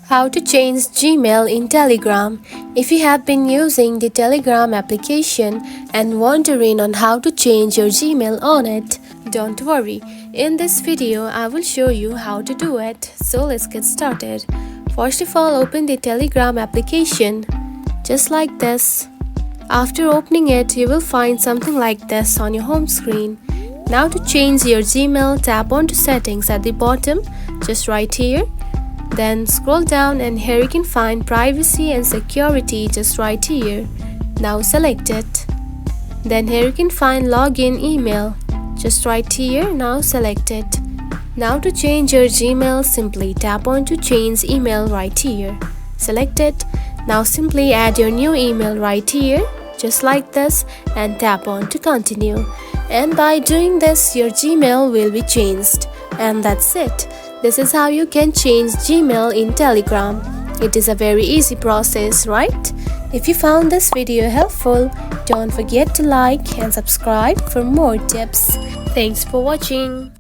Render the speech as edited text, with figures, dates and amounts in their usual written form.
How to change Gmail in Telegram. If you have been using the Telegram application and wondering on how to change your Gmail on it, don't worry. In this video, I will show you how to do it. So let's get started. First of all, open the Telegram application, just like this. After opening it, you will find something like this on your home screen. Now to change your Gmail, tap onto settings at the bottom, just right here. Then scroll down and here you can find privacy and security just right here. Now select it. Then here you can find login email just right here. Now select it. Now to change your Gmail, simply tap on to change email right here. Select it. Now simply add your new email right here just like this and tap on to continue. And by doing this, your Gmail will be changed. And that's it. This is how you can change Gmail in Telegram. It is a very easy process, right? If you found this video helpful, don't forget to like and subscribe for more tips. Thanks for watching.